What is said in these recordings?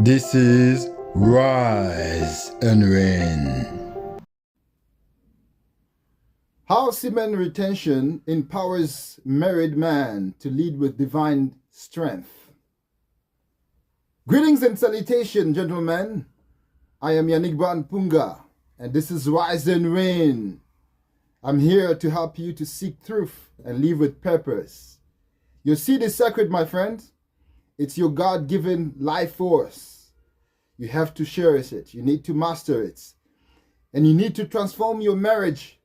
This is Rise and Reign. How semen retention empowers married man to lead with divine strength. Greetings and salutation, gentlemen. I am Yannick Punga, and this is Rise and Reign. I'm here to help you to seek truth and live with purpose. Your seed is sacred, my friend. It's your God-given life force. You have to cherish it. You need to master it. And you need to transform your marriage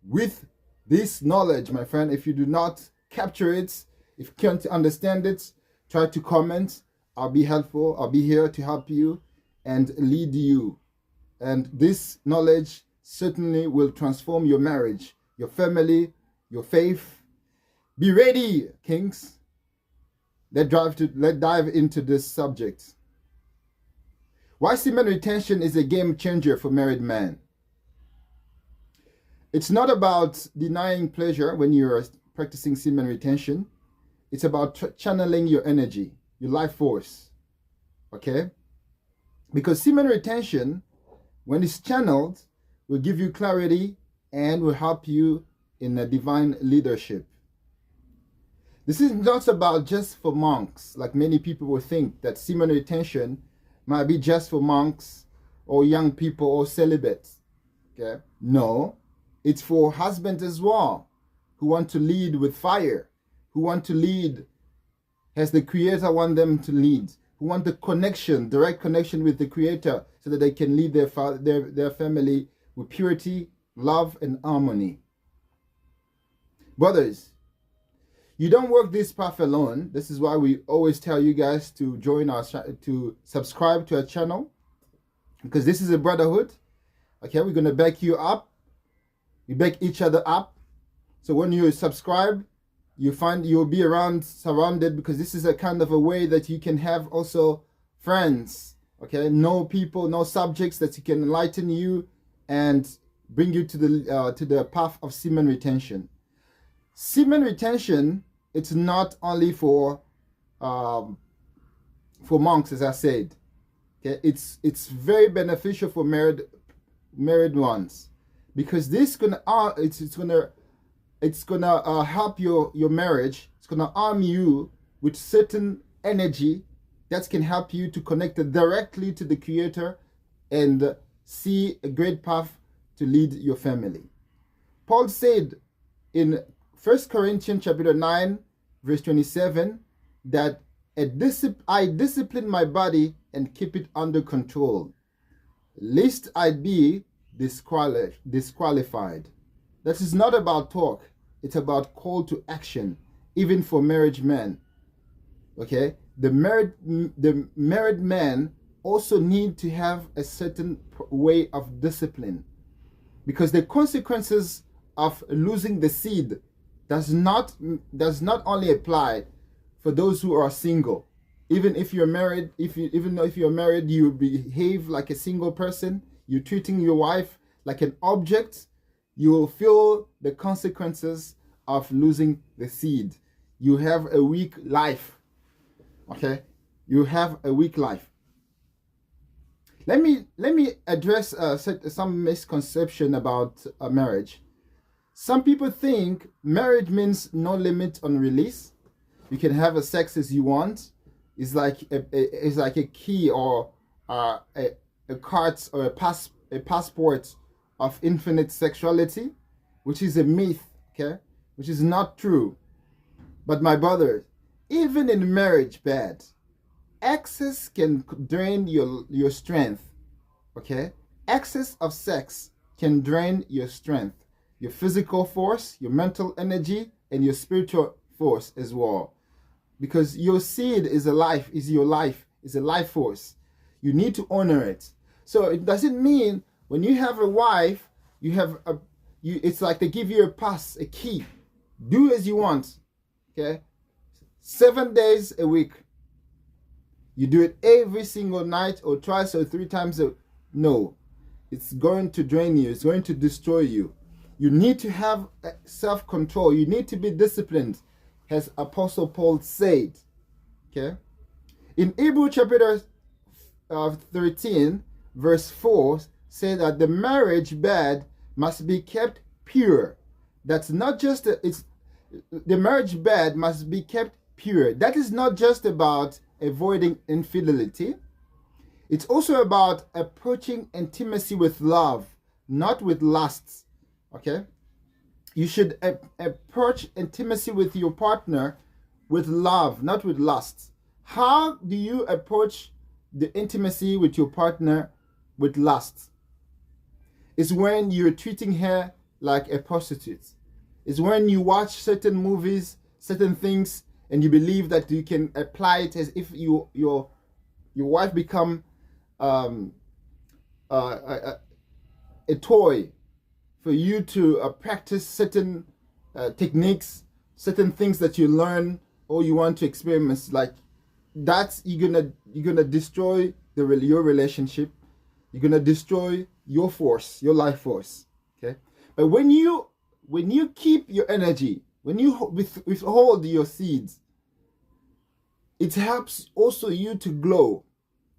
with this knowledge, my friend. If you do not capture it, if you can't understand it, try to comment. I'll be helpful. I'll be here to help you and lead you. And this knowledge certainly will transform your marriage, your family, your faith. Be ready, kings. Let's dive into this subject. Why semen retention is a game changer for married men. It's not about denying pleasure when you're practicing semen retention. It's about channeling your energy, your life force. Okay? Because semen retention, when it's channeled, will give you clarity and will help you in a divine leadership. This is not about just for monks, like many people will think that semen retention might be just for monks or young people or celibates. Okay? No, it's for husbands as well, who want to lead with fire, who want to lead as the Creator wants them to lead, who want the connection, direct connection with the Creator, so that they can lead their family with purity, love, and harmony. Brothers, you don't work this path alone. This is why we always tell you guys to join our to subscribe to our channel, because this is a brotherhood. Okay, we're gonna back you up. We back each other up. So when you subscribe, you find you'll be surrounded, because this is a kind of a way that you can have also friends. Okay, know people, know subjects that you can enlighten you and bring you to the path of semen retention. Semen retention, it's not only for monks, as I said. Okay, it's very beneficial for married ones, because this it's gonna help your marriage. It's gonna arm you with certain energy that can help you to connect directly to the Creator and see a great path to lead your family. Paul said in 1 Corinthians chapter 9, verse 27, that I discipline my body and keep it under control, lest I be disqualified. That is not about talk. It's about call to action, even for married men. Okay? The married men also need to have a certain way of discipline, because the consequences of losing the seed does not only apply for those who are single. Even if you're married, even if you're married, you behave like a single person, you're treating your wife like an object, you will feel the consequences of losing the seed. You have a weak life. Okay? You have a weak life. Let me address some misconception about marriage. Some people think marriage means no limit on release. You can have a sex as you want. It's like a key or a card or a passport of infinite sexuality, which is a myth, okay? Which is not true. But my brother, even in marriage, excess can drain your strength, okay? Excess of sex can drain your strength, your physical force, your mental energy, and your spiritual force as well. Because your seed is a life force. You need to honor it. So it doesn't mean when you have a wife, it's like they give you a pass, a key. Do as you want. Okay? 7 days a week. You do it every single night or twice or 3 times no. It's going to drain you. It's going to destroy you. You need to have self-control. You need to be disciplined, as Apostle Paul said. Okay? In Hebrews chapter 13, verse 4 say that the marriage bed must be kept pure. That's not just the marriage bed must be kept pure. That is not just about avoiding infidelity. It's also about approaching intimacy with love, not with lust. Okay? You should approach intimacy with your partner with love, not with lust. How do you approach the intimacy with your partner with lust? It's when you're treating her like a prostitute. It's when you watch certain movies, certain things, and you believe that you can apply it as if your wife become a toy for you to practice certain techniques, certain things that you learn or you want to experiment. Like that's you're gonna destroy your relationship. You're gonna destroy your force, your life force. Okay, but when you keep your energy, when you withhold your seeds, it helps also you to glow,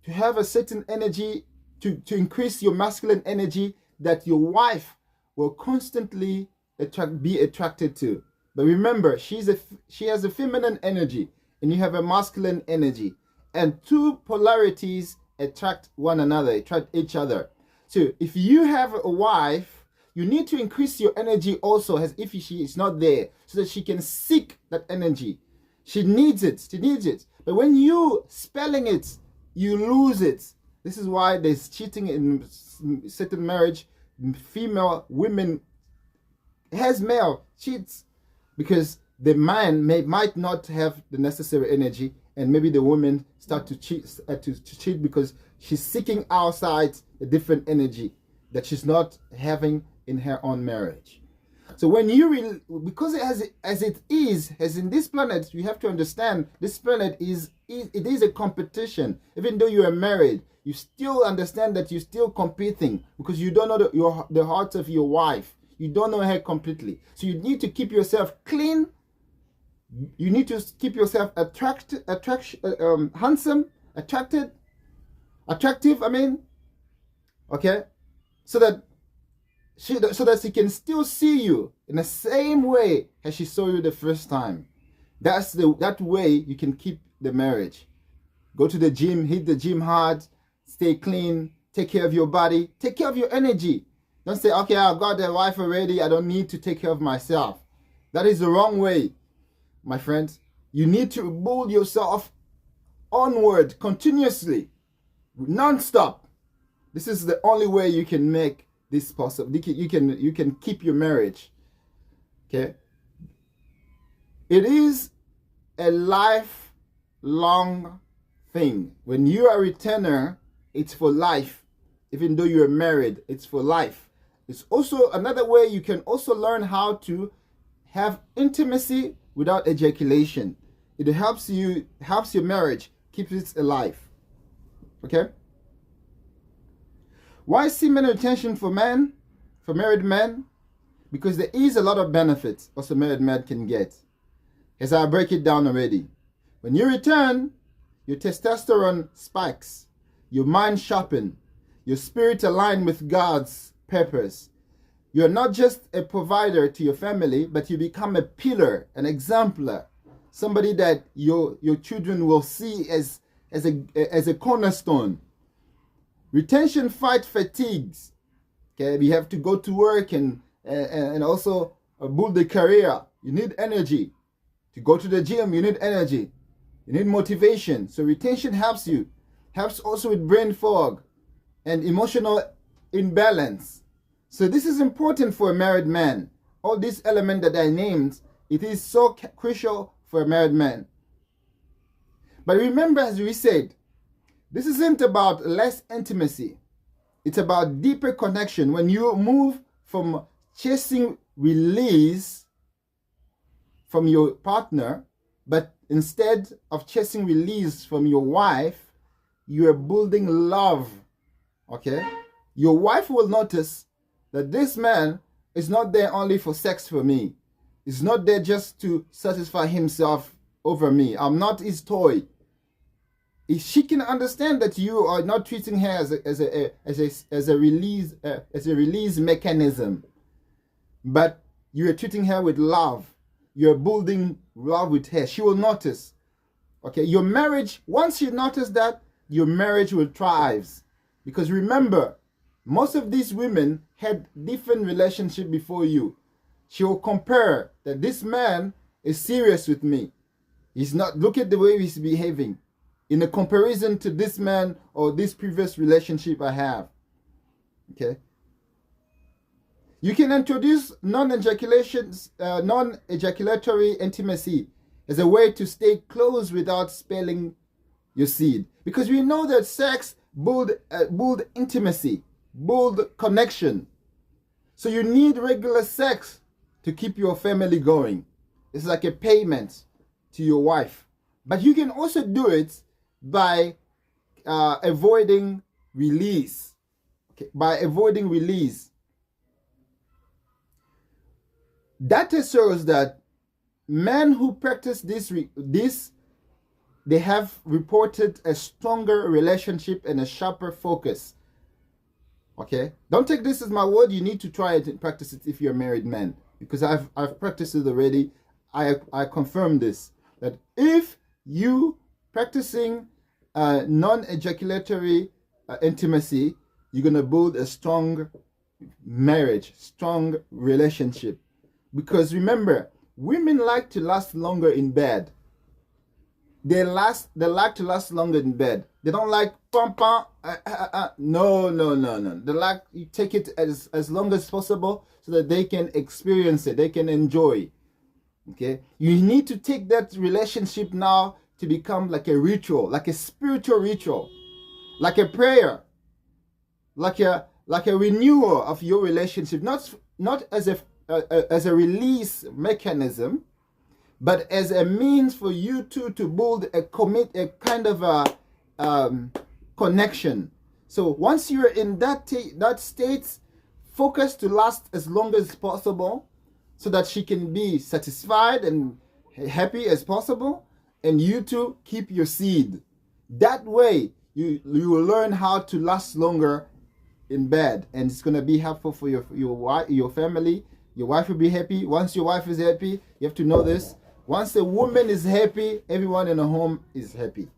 to have a certain energy, to increase your masculine energy that your wife will constantly be attracted to. But remember, she has a feminine energy and you have a masculine energy, and two polarities attract one another, attract each other. So if you have a wife, you need to increase your energy also as if she is not there, so that she can seek that energy. She needs it. But when you spelling it, you lose it. This is why there's cheating in certain marriage. Female women has male cheats because the man might not have the necessary energy, and maybe the woman start to cheat because she's seeking outside a different energy that she's not having in her own marriage. So when because as in this planet, you have to understand this planet is a competition. Even though you are married, you still understand that you're still competing because you don't know the heart of your wife. You don't know her completely. So you need to keep yourself clean. You need to keep yourself handsome, attractive. Okay, so that she can still see you in the same way as she saw you the first time. That way you can keep the marriage. Go to the gym, hit the gym hard, stay clean, take care of your body, take care of your energy. Don't say, okay, I've got a wife already, I don't need to take care of myself. That is the wrong way, my friends. You need to build yourself onward continuously, non-stop. This is the only way you can make this possible. You can keep your marriage. Okay? It is a lifelong thing. When you are a returner, it's for life. Even though you are married, it's for life. It's also another way you can also learn how to have intimacy without ejaculation. It helps your marriage, keeps it alive. Okay? Why semen retention for men, for married men? Because there is a lot of benefits also married men can get. As I break it down already. When you return, your testosterone spikes, your mind sharpens, your spirit aligned with God's purpose. You're not just a provider to your family, but you become a pillar, an exemplar, somebody that your children will see as a cornerstone. Retention fight fatigues. Okay, we have to go to work and also build a career. You need energy. To go to the gym, you need energy. You need motivation. So retention helps you. Helps also with brain fog and emotional imbalance. So this is important for a married man. All these elements that I named, it is so crucial for a married man. But remember, as we said, this isn't about less intimacy. It's about deeper connection. When you move from chasing release from your partner, but instead of chasing release from your wife, you are building love. Okay? Your wife will notice that this man is not there only for sex for me. He's not there just to satisfy himself over me. I'm not his toy. if she can understand that you are not treating her as a release mechanism, but you are treating her with love, you're building love with her, she will notice. Okay, your marriage, once you notice that, your marriage will thrive. Because remember, most of these women had different relationship before you. She will compare that this man is serious with me. He's not, look at the way he's behaving in a comparison to this man or this previous relationship I have. Okay. You can introduce non-ejaculatory intimacy as a way to stay close without spilling your seed. Because we know that sex build intimacy, build connection. So you need regular sex to keep your family going. It's like a payment to your wife. But you can also do it by avoiding release. Okay? By avoiding release. Data shows that men who practice this, they have reported a stronger relationship and a sharper focus. Okay? Don't take this as my word. You need to try it and practice it if you're a married man. Because I've practiced it already. I confirm this. That if you practicing non-ejaculatory intimacy, you're going to build a strong marriage, strong relationship. Because remember, women like to last longer in bed. They like to last longer in bed. They don't like pum pum. No. They like you take it as long as possible so that they can experience it, they can enjoy. Okay, you need to take that relationship now to become like a ritual, like a spiritual ritual, like a prayer, like a renewal of your relationship, not as a release mechanism, but as a means for you two to build a kind of a connection. So once you're in that state, focus to last as long as possible, so that she can be satisfied and happy as possible, and you two keep your seed. That way, you will learn how to last longer in bed, and it's gonna be helpful for your family. Your wife will be happy. Once your wife is happy, you have to know this. Once a woman is happy, everyone in the home is happy.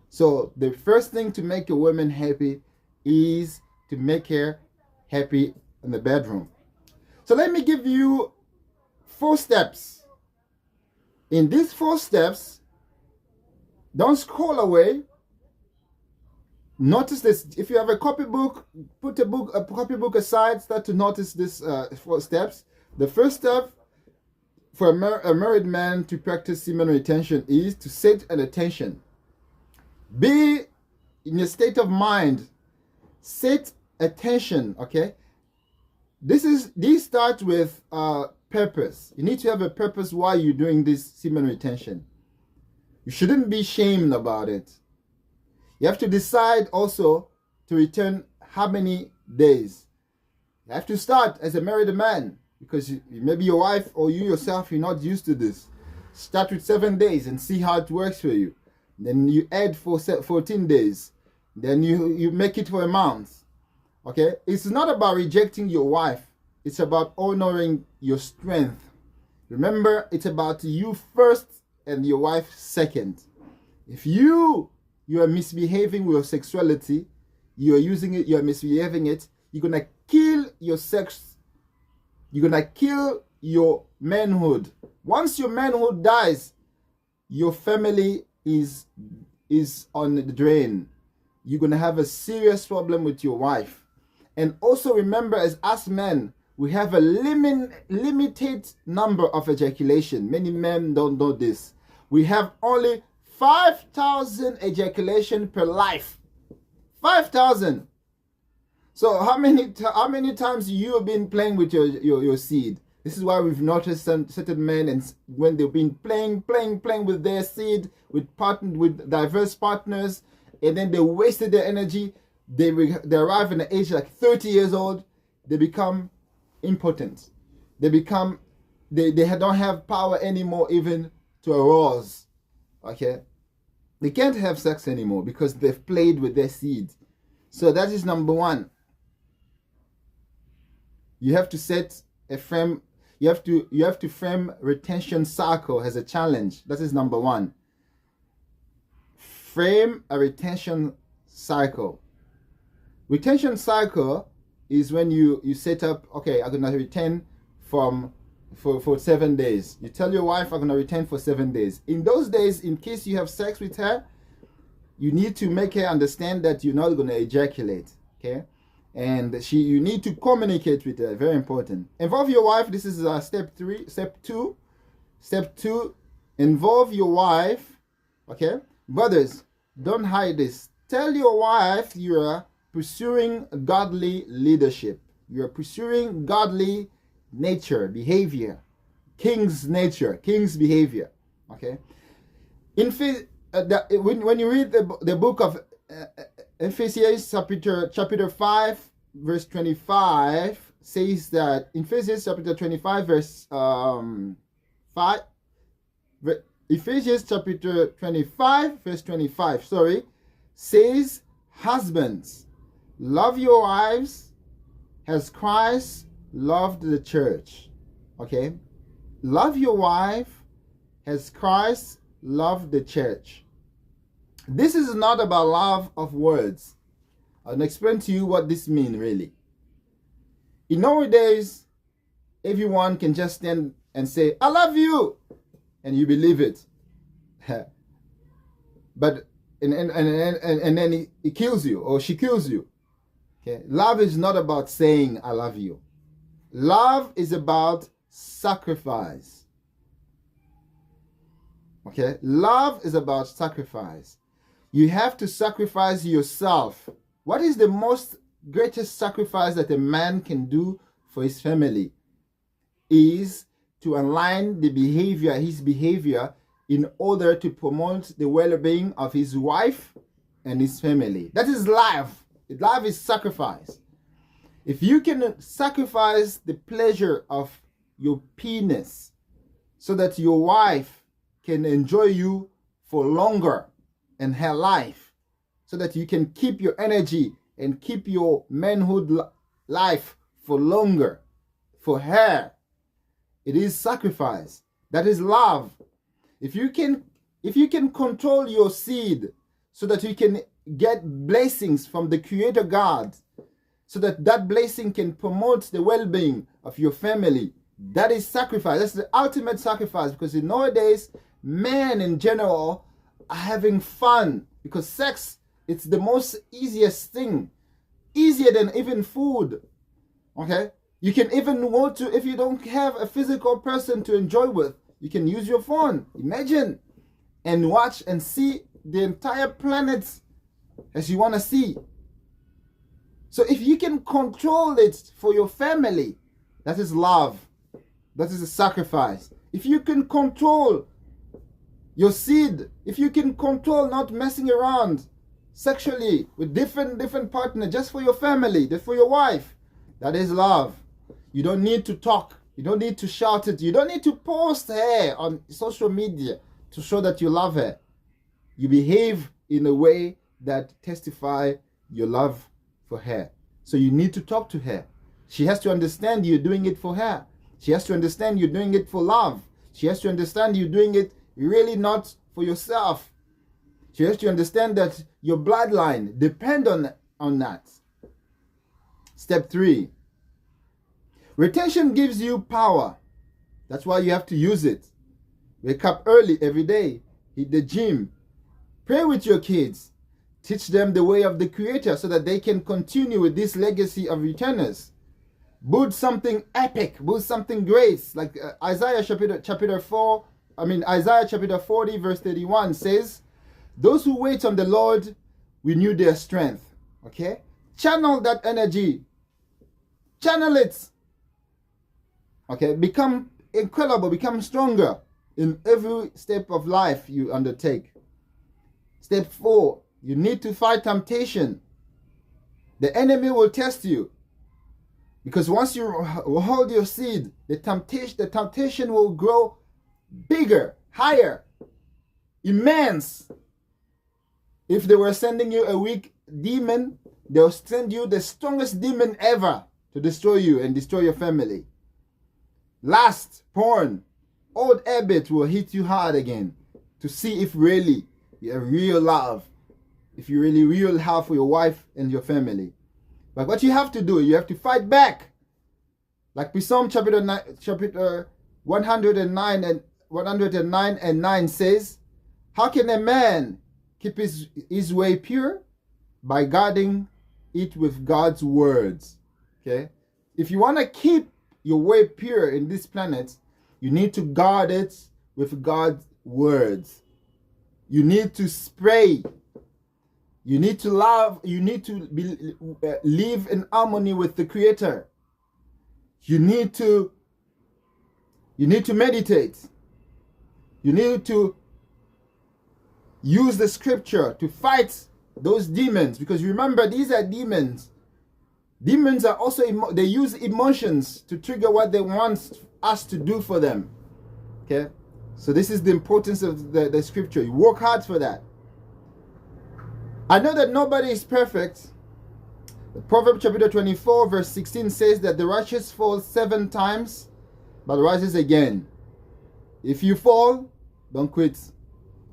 So the first thing to make a woman happy is to make her happy in the bedroom. So let me give you 4 steps. In these 4 steps, don't scroll away. Notice this. If you have a copybook, put a copybook aside. Start to notice this 4 steps. The first step for a married man to practice semen retention is to set an attention. Be in a state of mind. Set attention. Okay. These start with purpose. You need to have a purpose why you're doing this semen retention. You shouldn't be shamed about it. You have to decide also to return how many days. You have to start as a married man, because maybe your wife or you yourself, you're not used to this. Start with 7 days and see how it works for you. Then you add 14 days. Then you make it for a month. Okay? It's not about rejecting your wife. It's about honoring your strength. Remember, it's about you first and your wife second. If you are misbehaving with your sexuality, you are using it, you are misbehaving it, you're going to kill your sex. You're going to kill your manhood. Once your manhood dies, your family is on the drain. You're going to have a serious problem with your wife. And also remember, as us men, we have a limited number of ejaculation. Many men don't know this. We have only 5,000 ejaculation per life. 5,000. So how many times you have been playing with your seed? This is why we've noticed certain men, and when they've been playing with their seed with diverse partners, and then they wasted their energy. They arrive in the age like 30 years old. They become impotent. They don't have power anymore even to arouse. Okay? They can't have sex anymore because they've played with their seed. So that is number one. You have to set a frame. You have to frame retention cycle as a challenge. That is number one. Frame a retention cycle. Retention cycle is when you set up, okay, I'm gonna retain for 7 days. You tell your wife, I'm gonna retain for 7 days. In those days, in case you have sex with her, you need to make her understand that you're not gonna ejaculate. Okay? And you need to communicate with her. Very important. Involve your wife. This is step 3. Step 2. Step 2. Involve your wife. Okay? Brothers, don't hide this. Tell your wife you are pursuing godly leadership. You are pursuing godly nature, behavior. King's nature, king's behavior. Okay? When you read the book of Ephesians chapter 5 verse 25 says that Ephesians chapter 25 verse 5 Ephesians chapter 25 verse 25 says, husbands, love your wives as Christ loved the church. Okay? Love your wife as Christ loved the church. This is not about love of words. I'll explain to you what this means really. In nowadays, everyone can just stand and say, I love you, and you believe it. But and then he kills you or she kills you. Okay? Love is not about saying I love you. Love is about sacrifice. Okay? Love is about sacrifice. You have to sacrifice yourself. What is the most greatest sacrifice that a man can do for his family? Is to align his behavior in order to promote the well-being of his wife and his family. That is love. Love is sacrifice. If you can sacrifice the pleasure of your penis so that your wife can enjoy you for longer in her life, so that you can keep your energy and keep your manhood life for longer for her, it is sacrifice. That is love. If you can control your seed so that you can get blessings from the Creator God, so that blessing can promote the well-being of your family, that is sacrifice. That's the ultimate sacrifice, because nowadays men in general are having fun because sex, it's the most easiest thing, easier than even food. Okay, you can even go to, if you don't have a physical person to enjoy with, you can use your phone. Imagine and watch and see the entire planet as you want to see. So if you can control it for your family, that is love. That is a sacrifice. If you can control your seed, if you can control not messing around sexually with different partner just for your family, just for your wife, that is love. You don't need to talk. You don't need to shout it. You don't need to post her on social media to show that you love her. You behave in a way that testify your love for her. So you need to talk to her. She has to understand you're doing it for her. She has to understand you're doing it for love. She has to understand you're doing it really not for yourself. She has to understand that your bloodline depends on that. Step 3. Retention gives you power. That's why you have to use it. Wake up early every day. Hit the gym. Pray with your kids. Teach them the way of the Creator so that they can continue with this legacy of returners. Build something epic. Build something great. Like Isaiah chapter 40 verse 31 says, those who wait on the Lord renew their strength. Okay? Channel that energy. Channel it. Okay? Become incredible. Become stronger in every step of life you undertake. Step 4. You need to fight temptation. The enemy will test you. Because once you hold your seed, the temptation will grow bigger, higher, immense. If they were sending you a weak demon, they'll send you the strongest demon ever to destroy you and destroy your family. Last, porn. Old habit will hit you hard again to see if really you have real love, if you really real love for your wife and your family. But what you have to do, you have to fight back. Like Psalm chapter 109 and 9 says, how can a man keep his way pure? By guarding it with God's words. Okay? If you want to keep your way pure in this planet, you need to guard it with God's words. You need to pray. You need to love. You need to live in harmony with the Creator. You need to meditate. You need to use the scripture to fight those demons, because remember, these are demons. Demons are also, they use emotions to trigger what they want us to do for them. Okay? So this is the importance of the scripture. You work hard for that. I know that nobody is perfect. Proverbs chapter 24 verse 16 says that the righteous falls 7 times but rises again. If you fall, don't quit.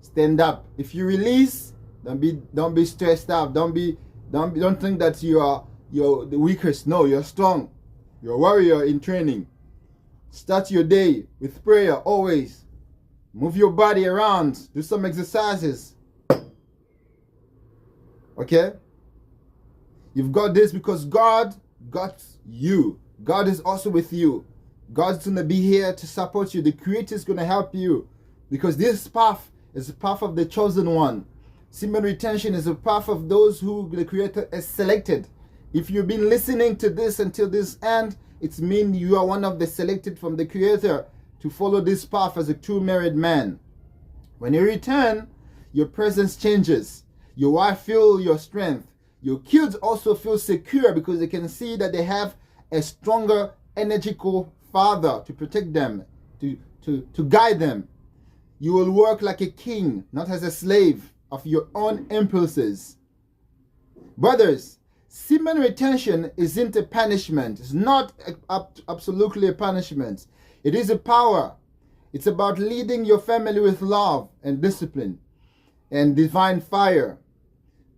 Stand up. If you release, don't be stressed out. Don't think that you're the weakest. No, you're strong. You're a warrior in training. Start your day with prayer always. Move your body around. Do some exercises. Okay? You've got this because God got you. God is also with you. God's going to be here to support you. The Creator is going to help you, because this path is the path of the chosen one. Semen retention is a path of those who the Creator has selected. If you've been listening to this until this end, it means you are one of the selected from the Creator to follow this path as a true married man. When you return, your presence changes. Your wife feels your strength. Your kids also feel secure because they can see that they have a stronger, energical father to protect them, to guide them. You will work like a king, not as a slave of your own impulses. Brothers, semen retention isn't a punishment. It's not absolutely a punishment. It is a power. It's about leading your family with love and discipline and divine fire.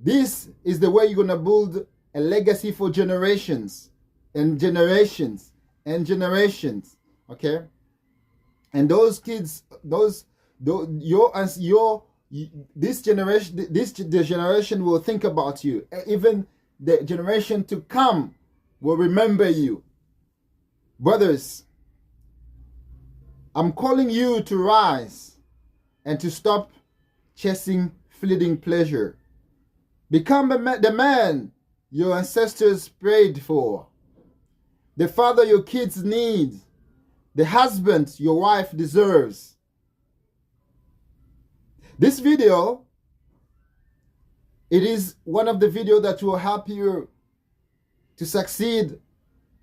This is the way you're going to build a legacy for generations and generations and generations. Okay? And those kids, this generation will think about you. Even the generation to come will remember you. Brothers, I'm calling you to rise and to stop chasing fleeting pleasure. Become the man your ancestors prayed for, the father your kids need, the husband your wife deserves. This video, it is one of the videos that will help you to succeed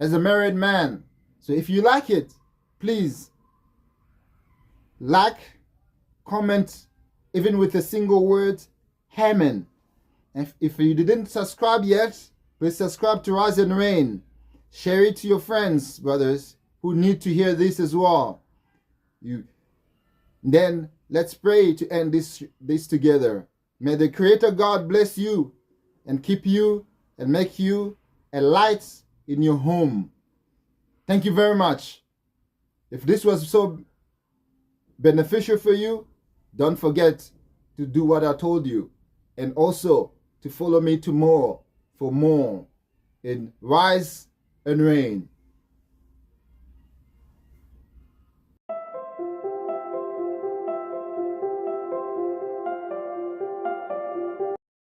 as a married man. So if you like it, please like, comment, even with a single word, Semen. And if you didn't subscribe yet, please subscribe to Rise and Reign. Share it to your friends, brothers, who need to hear this as well. Then let's pray to end this together. May the Creator God bless you and keep you and make you a light in your home. Thank you very much. If this was so beneficial for you, don't forget to do what I told you, and also to follow me tomorrow for more in Rise and Reign.